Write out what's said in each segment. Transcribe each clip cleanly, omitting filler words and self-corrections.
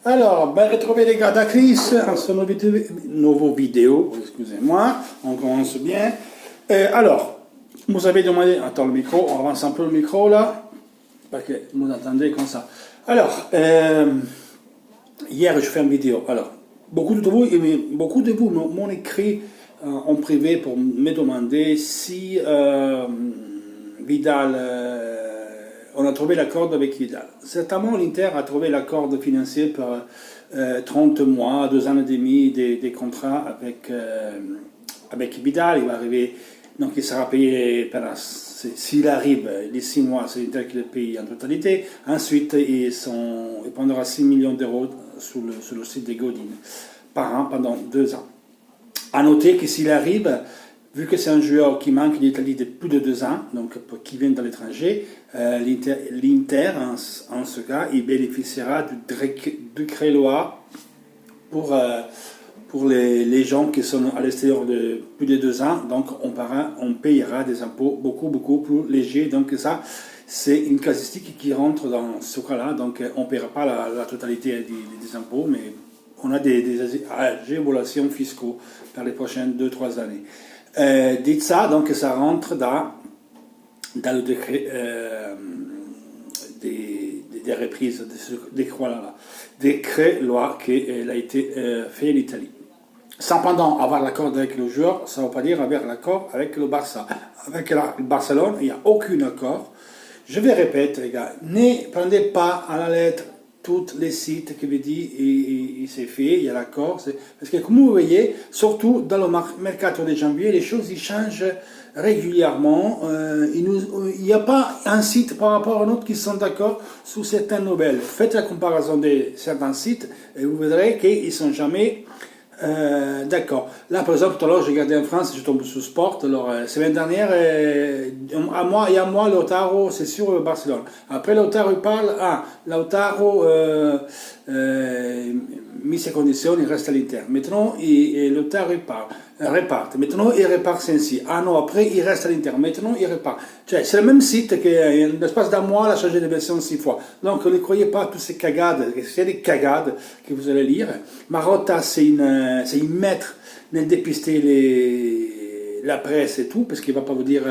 Alors, ben, retrouvez les gars d'Acris en ce nouveau vidéo, excusez-moi, on commence bien. Alors, vous avez demandé, attends le micro, on avance un peu le micro là, parce que vous entendez comme ça. Alors, hier je fais une vidéo, alors, beaucoup de vous m'ont écrit en privé pour me demander si Vidal, on a trouvé l'accord avec Vidal. Certainement, l'Inter a trouvé l'accord financier pour 30 mois, 2 ans et demi des contrats avec Vidal. Il va arriver, donc il sera payé, s'il arrive, les 6 mois, c'est l'Inter qui le paye en totalité. Ensuite, il prendra 6 millions d'euros sur le site de Godin par an pendant 2 ans. À noter que s'il arrive, vu que c'est un joueur qui manque d'Italie de plus de 2 ans, donc qui vient de l'étranger, l'Inter, en ce cas, il bénéficiera du décret loi pour les gens qui sont à l'extérieur de plus de 2 ans. Donc on payera des impôts beaucoup plus légers. Donc ça, c'est une casuistique qui rentre dans ce cas-là. Donc on ne paiera pas la totalité des impôts, mais on a des évolutions fiscaux pour les prochaines 2-3 années. Dites ça, donc ça rentre dans le décret des reprises des décret loi qui a été fait en Italie. Cependant, avoir l'accord avec le joueur, ça ne veut pas dire avoir l'accord avec le Barça. Avec le Barcelone, il n'y a aucun accord. Je vais répéter, les gars, ne prenez pas à la lettre tous les sites qui vous disent il s'est fait, il y a l'accord. Parce que comme vous voyez, surtout dans le mercato de janvier, les choses ils changent régulièrement. Il n'y a pas un site par rapport à un autre qui sont d'accord sur certaines nouvelles. Faites la comparaison de certains sites et vous verrez qu'ils ne sont jamais d'accord. Là, par exemple, tout à l'heure, j'ai regardé en France, je tombe sur Sport. Alors, semaine dernière, il y a un mois, Lautaro, c'est sur Barcelone. Après, Lautaro, il parle. Lautaro, mis ses conditions, il reste à l'Inter. Maintenant, Lautaro, il repart. Maintenant, il repart Sensi. Un an après, il reste à l'Inter. Maintenant, il repart. C'est le même site qui, en l'espace d'un mois, il a changé de version 6 fois. Donc, ne croyez pas à toutes ces cagades. C'est des cagades que vous allez lire. Marotta, c'est une maître de dépister la presse et tout, parce qu'il ne va pas vous dire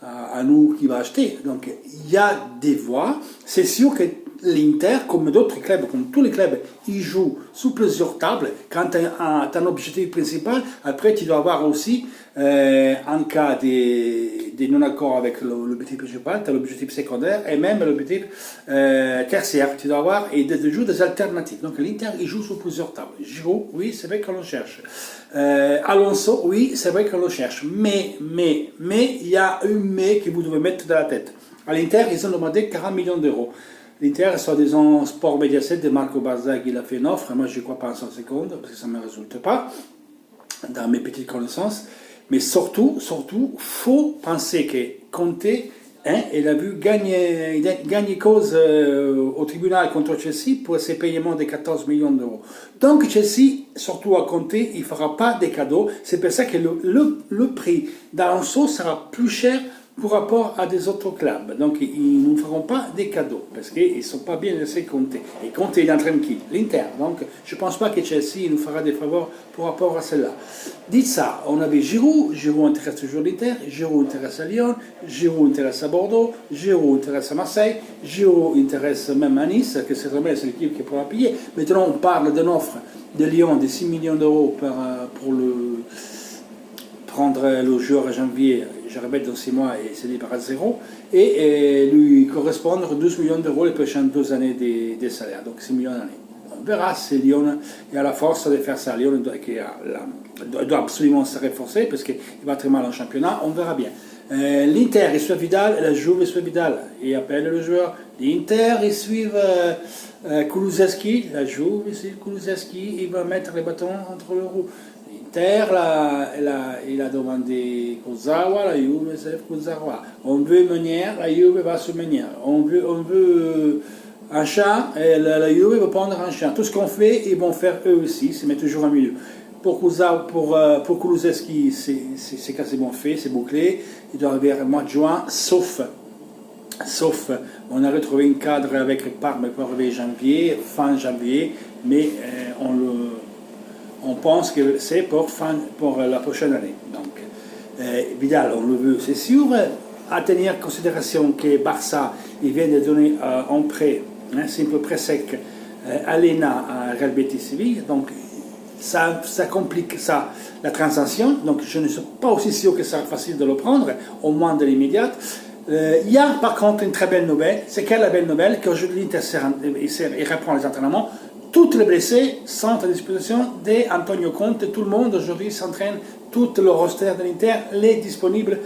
à nous qui va acheter. Donc, il y a des voies. C'est sûr que l'Inter, comme d'autres clubs, comme tous les clubs, ils jouent sous plusieurs tables. Quand tu as un objectif principal, après tu dois avoir aussi, en cas de non-accord avec l'objectif principal, tu as l'objectif secondaire et même l'objectif tertiaire. Tu dois avoir et de jouer des alternatives. Donc l'Inter, il joue sur plusieurs tables. Giroud, oui, c'est vrai qu'on le cherche. Alonso, oui, c'est vrai qu'on le cherche. Mais, il y a un mais que vous devez mettre dans la tête. À l'Inter, ils ont demandé 40 millions d'euros. L'Inter, soi-disant Sport Mediaset de Marco Barzagli, il a fait une offre. Moi, je ne crois pas en 100 secondes, parce que ça ne me résulte pas, dans mes petites connaissances. Mais surtout, faut penser que Conte, il a vu gagner cause au tribunal contre Chelsea pour ses paiements de 14 millions d'euros. Donc Chelsea, surtout à Conte, il ne fera pas des cadeaux. C'est pour ça que le prix d'Alonso sera plus cher par rapport à des autres clubs. Donc, ils ne feront pas des cadeaux, parce qu'ils ne sont pas bien laissés compter. Et Conte est en train de quitter l'Inter. Donc, je ne pense pas que Chelsea nous fera des faveurs par rapport à cela. Dites ça, on avait Giroud intéresse toujours l'Inter, Giroud intéresse à Lyon, Giroud intéresse à Bordeaux, Giroud intéresse à Marseille, Giroud intéresse même à Nice, que c'est l'équipe qui pourra payer. Maintenant, on parle d'une offre de Lyon de 6 millions d'euros pour prendre le joueur à janvier, je répète, dans 6 mois et c'est libre à zéro, et lui correspondre 12 millions d'euros les prochaines 2 années des salaires, donc 6 millions d'années. On verra si Lyon a la force de faire ça. Lyon doit absolument se renforcer parce qu'il va très mal en championnat, on verra bien. L'Inter, ils suivent Vidal, la Juve, ils suivent Vidal, ils appellent le joueur. L'Inter, ils suivent Kulusevski, la Juve, ils suivent Kulusevski, il va mettre les bâtons entre les roues. L'Inter, il a demandé Kurzawa, la Juve, c'est Kurzawa. On veut Meunier, la Juve va sur Meunier. On veut un chat, et la Juve va prendre un chat. Tout ce qu'on fait, ils vont faire eux aussi, se mettent toujours au milieu. Pour Kulusevski, c'est quasiment fait, c'est bouclé. Il doit arriver au mois de juin, sauf on a retrouvé un cadre avec Parme pour arriver fin janvier, mais on pense que c'est pour la prochaine année. Donc, Vidal, on le veut, c'est sûr. À tenir en considération que Barça, il vient de donner un prêt, simple prêt sec, à l'ENA, à Real Betis Séville. Donc, ça complique la transaction. Donc, je ne suis pas aussi sûr que ça sera facile de le prendre, au moins de l'immédiat. Il y a par contre une très belle nouvelle. C'est quelle la belle nouvelle? Qu'aujourd'hui, il reprend les entraînements. Tous les blessés sont à disposition d'Antonio Conte. Tout le monde aujourd'hui s'entraîne. Tout le roster de l'Inter est disponible.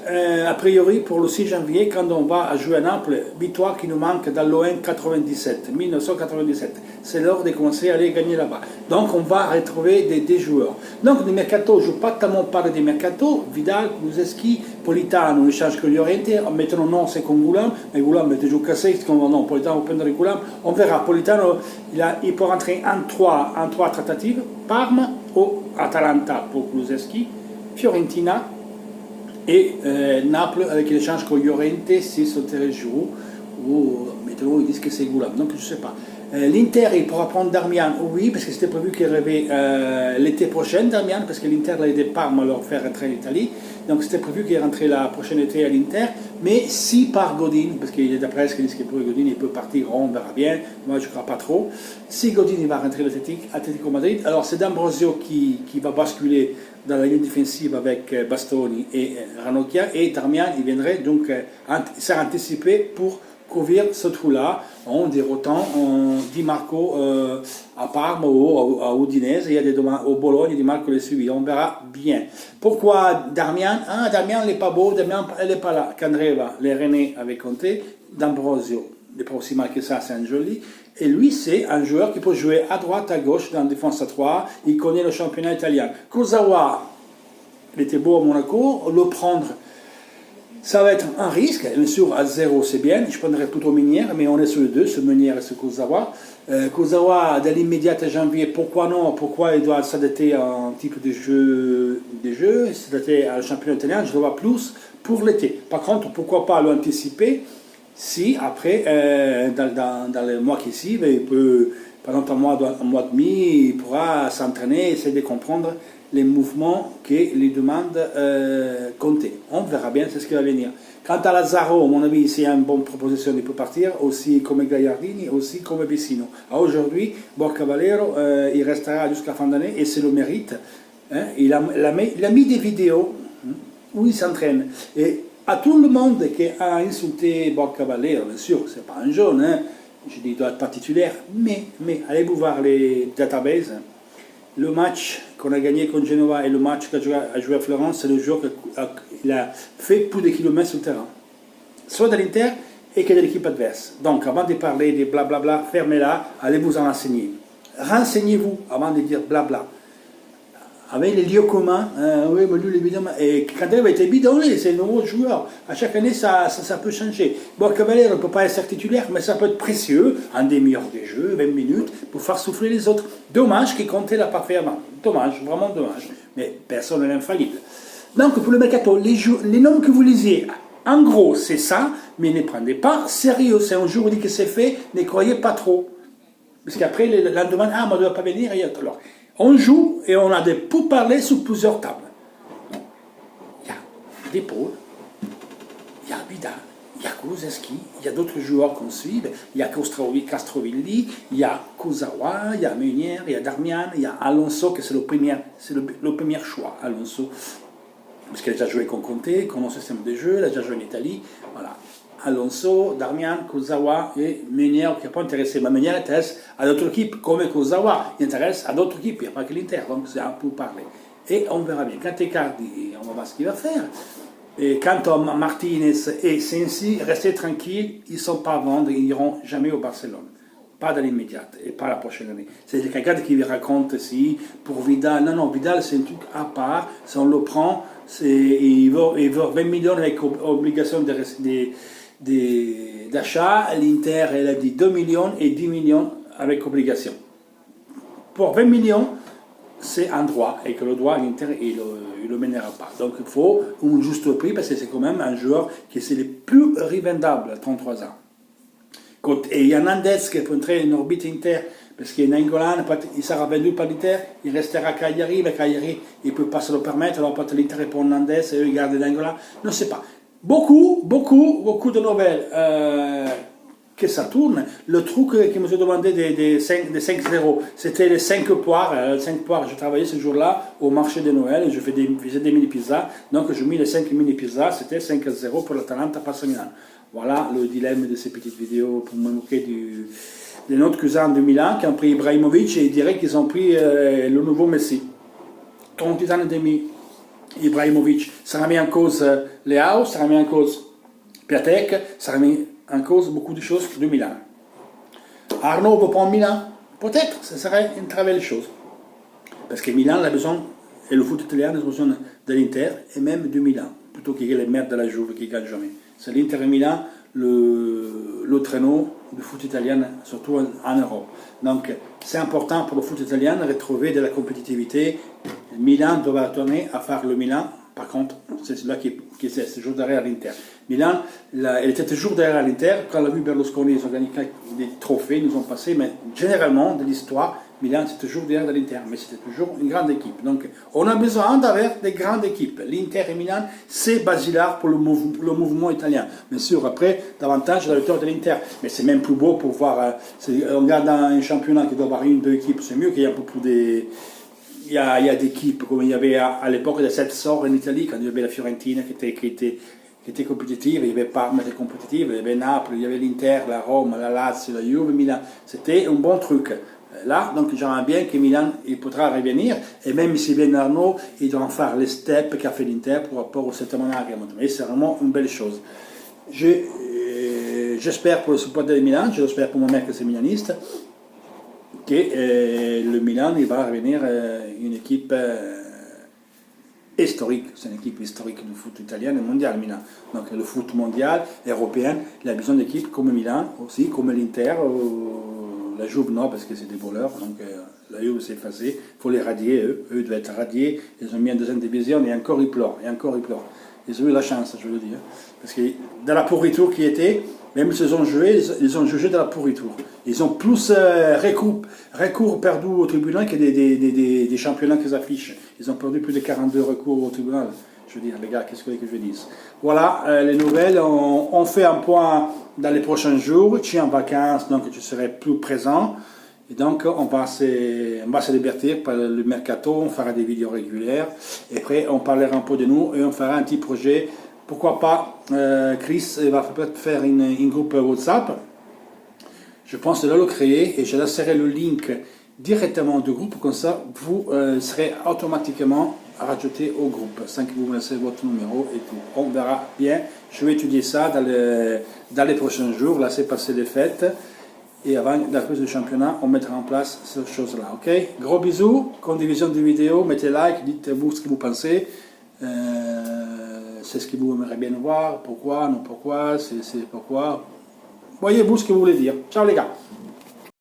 A priori pour le 6 janvier, quand on va jouer à Naples, victoire qui nous manque dans l'OM 1997. C'est l'heure de commencer à aller gagner là-bas. Donc on va retrouver des joueurs. Donc, du mercato, je ne veux pas tellement parler des mercato. Vidal, Kulusevski, Politano, l'échange que Llorente. Maintenant, non, c'est con Goulam. Mais Goulam est toujours cassé. Non, Politano va prendre Goulam. On verra. Politano, il peut rentrer en 3 traitatives. Parme ou Atalanta pour Kulusevski. Fiorentina. Et Naples avec l'échange con Llorente, si sauterait Giroud, ou maintenant ils disent que c'est Goulam, donc je ne sais pas. L'Inter, il pourra prendre Darmian, oui, parce que c'était prévu qu'il arrivait l'été prochain, Darmian, parce que l'Inter l'a aidé Parme à leur faire rentrer en Italie, donc c'était prévu qu'il rentrait la prochaine été à l'Inter, mais si par Godin, parce qu'il y a de la presse qui dit que pour Godin il peut partir, on verra bien, moi je ne crois pas trop, si Godin il va rentrer à l'Atlético Madrid, alors c'est D'Ambrosio qui va basculer dans la ligne défensive avec Bastoni et Ranocchia, et Darmian il viendrait donc s'est anticipé pour couvrir ce trou-là en déroutant Di Marco à Parme ou à Udinese, il y a des demandes au Bologne, Di Marco les suivi, on verra bien. Pourquoi Darmian? Darmian n'est pas beau, Darmian elle n'est pas là. Candreva, les René avec Conte, D'Ambrosio, n'est pas aussi mal que ça, c'est un joli. Et lui, c'est un joueur qui peut jouer à droite, à gauche, dans la défense à 3. Il connaît le championnat italien. Kurzawa, il était beau à Monaco. Le prendre, ça va être un risque. Bien sûr, à 0, c'est bien. Je prendrais plutôt Meunier, mais on est sur les deux, ce Meunier et ce Kurzawa. Kurzawa, dans l'immédiat à janvier, pourquoi non? Pourquoi il doit s'adapter à un type de jeu, s'adapter à le championnat italien? Je le vois plus pour l'été. Par contre, pourquoi pas l'anticiper? Si après, dans les mois qui suivent, il peut, pendant un mois et demi, il pourra s'entraîner, essayer de comprendre les mouvements que lui demande Conte. On verra bien, c'est ce qui va venir. Quant à Lazzaro, à mon avis, c'est une bonne proposition, il peut partir, aussi comme Gagliardini, aussi comme Vecino. Aujourd'hui, Borca Valero, il restera jusqu'à la fin d'année et c'est le mérite. Il a mis des vidéos où il s'entraîne. Et à tout le monde qui a insulté Borca Valero, bien sûr, c'est pas un jeune, je dis, il doit être pas titulaire, mais allez-vous voir les databases. Le match qu'on a gagné contre Genova et le match qu'il a joué à Florence, c'est le jour qu'il a fait plus de kilomètres sur le terrain, soit de l'Inter et que de l'équipe adverse. Donc, avant de parler de blablabla, fermez-la, allez vous en renseigner. Renseignez-vous avant de dire blabla. Avec les lieux communs, oui, mais lui, évidemment, et quand il a été bidonné, c'est un nouveau joueur. À chaque année, ça peut changer. Borca Valero ne peut pas être titulaire, mais ça peut être précieux, un demi-heure de jeu, 20 minutes, pour faire souffler les autres. Dommage qu'il comptait la pas fait avant. Dommage, vraiment dommage. Mais personne n'est infaillible. Donc, pour le mercato, les noms que vous lisiez, en gros, c'est ça, mais ne prenez pas sérieux. C'est un jour où on dit que c'est fait, ne croyez pas trop. Parce qu'après, le lendemain, on ne doit pas venir. Alors, on joue et on a des pourparlers sur plusieurs tables. Il y a des Paul, il y a Vidal, il y a Kulusevski, il y a d'autres joueurs qu'on suit, il y a Castrovilli, il y a Kurzawa, il y a Meunier, il y a Darmian, il y a Alonso, que c'est le premier choix, Alonso. Parce qu'il a déjà joué contre Conte, connaît le système de jeu, il a déjà joué en Italie, voilà. Alonso, Darmian, Kurzawa et Meunier qui n'est pas intéressé. Mais Meunier intéresse à d'autres équipes comme Kurzawa. Il intéresse à d'autres équipes, il n'y a pas que l'Inter, donc c'est un peu parler. Et on verra bien. Quand Icardi, on va voir ce qu'il va faire. Et quant à Martinez et Sensi, restez tranquilles, ils ne sont pas à vendre, ils n'iront jamais au Barcelone. Pas dans l'immédiat et pas la prochaine année. C'est quelqu'un qui raconte si pour Vidal. Non, Vidal c'est un truc à part. Si on le prend, il vaut 20 millions avec obligation d'achat, l'Inter elle a dit 2 millions et 10 millions avec obligation. Pour 20 millions, c'est un droit et que le droit l'Inter il le mènera pas. Donc il faut un juste prix parce que c'est quand même un joueur qui est le plus revendable à 33 ans. Et Hernandez qui est entré en orbite Inter Parce que Nainggolan, il sera vendu par l'Inter, il restera à Cagliari, mais Cagliari, il ne peut pas se le permettre, alors peut-être l'Inter est pour Hernandez et eux, ils gardent Nainggolan. Je ne sais pas. Beaucoup de nouvelles que ça tourne. Le truc qui me suis demandé des 5-0, c'était les 5 poires. 5 poires, je travaillais ce jour-là au marché de Noël, je faisais des mini-pizzas. Donc je mis les 5 mini-pizzas, c'était 5-0 pour l'Atalanta face à Milan. Voilà le dilemme de ces petites vidéos pour me moquer de notre cousin de Milan qui ont pris Ibrahimovic et il dirait qu'ils ont pris le nouveau Messi. 30 ans et demi. Ibrahimovic, ça a mis en cause Leao, ça a mis en cause Piatek, ça a mis en cause beaucoup de choses de Milan. Arnaud veut prendre Milan, peut-être, ce serait une très belle chose. Parce que Milan a besoin, et le foot italien a besoin de l'Inter et même du Milan, plutôt que les merdes de la Juve qui ne gagnent jamais. C'est l'Inter et Milan le traîneau du foot italien, surtout en Europe. Donc c'est important pour le foot italien de retrouver de la compétitivité. Milan doit retourner à faire le Milan. Par contre, c'est celui-là qui est toujours derrière l'Inter. Milan, elle était toujours derrière l'Inter. Quand on a vu Berlusconi, ils ont gagné des trophées, ils nous ont passé, mais généralement, de l'histoire, Milan, c'est toujours derrière l'Inter, mais c'était toujours une grande équipe. Donc, on a besoin d'avoir des grandes équipes. L'Inter et Milan, c'est basilaire pour le mouvement italien. Bien sûr, après, davantage la victoire de l'Inter. Mais c'est même plus beau pour voir. On regarde un championnat qui doit avoir une, deux équipes, c'est mieux qu'il y ait un peu plus des. Il y a des équipes, comme il y avait à l'époque de cette sorte en Italie, quand il y avait la Fiorentina qui était compétitive, il y avait Parma qui était compétitive, il y avait Naples, il y avait l'Inter, la Rome, la Lazio, la Juve, Milan. C'était un bon truc. Là, donc j'aimerais bien que Milan il pourra revenir, et même si bien Arnaud, il doit faire les steps qu'a fait l'Inter pour rapport au Settimana. Mais c'est vraiment une belle chose. J'espère pour le supporter de Milan, j'espère pour mon mec que c'est milaniste, que le Milan il va revenir une équipe historique, c'est une équipe historique du foot italien et mondial, Milan. Donc le foot mondial, européen, il a besoin d'équipes comme Milan aussi, comme l'Inter, la Juve non parce que c'est des voleurs, donc la Juve s'est effacée, il faut les radier, eux doivent être radiés, ils ont mis en deuxième division et encore ils pleurent, Ils ont eu la chance, je veux dire, parce que dans la pourriture qui était, même s'ils ont joué, ils ont jugé de la pourriture. Ils ont plus recours perdus au tribunal que des championnats qu'ils affichent. Ils ont perdu plus de 42 recours au tribunal. Je veux dire, les gars, qu'est-ce que je dis? Voilà, les nouvelles. On fait un point dans les prochains jours. Je suis en vacances, donc je serai plus présent. Et donc, on va se divertir par le mercato. On fera des vidéos régulières. Et après, on parlera un peu de nous et on fera un petit projet. Pourquoi pas, Chris va peut-être faire un groupe WhatsApp. Je pense de le créer et je laisserai le link directement du groupe. Comme ça, vous serez automatiquement rajouté au groupe sans que vous me laissez votre numéro et tout. On verra bien. Je vais étudier ça dans les prochains jours. Là, c'est passé les fêtes. Et avant la prise du championnat, on mettra en place ces choses-là. Ok? Gros bisous. Condivision de vidéo. Mettez like. Dites-vous ce que vous pensez. C'est ce que vous aimeriez bien voir, pourquoi, non pourquoi, c'est pourquoi. Voyez-vous ce que vous voulez dire. Ciao les gars.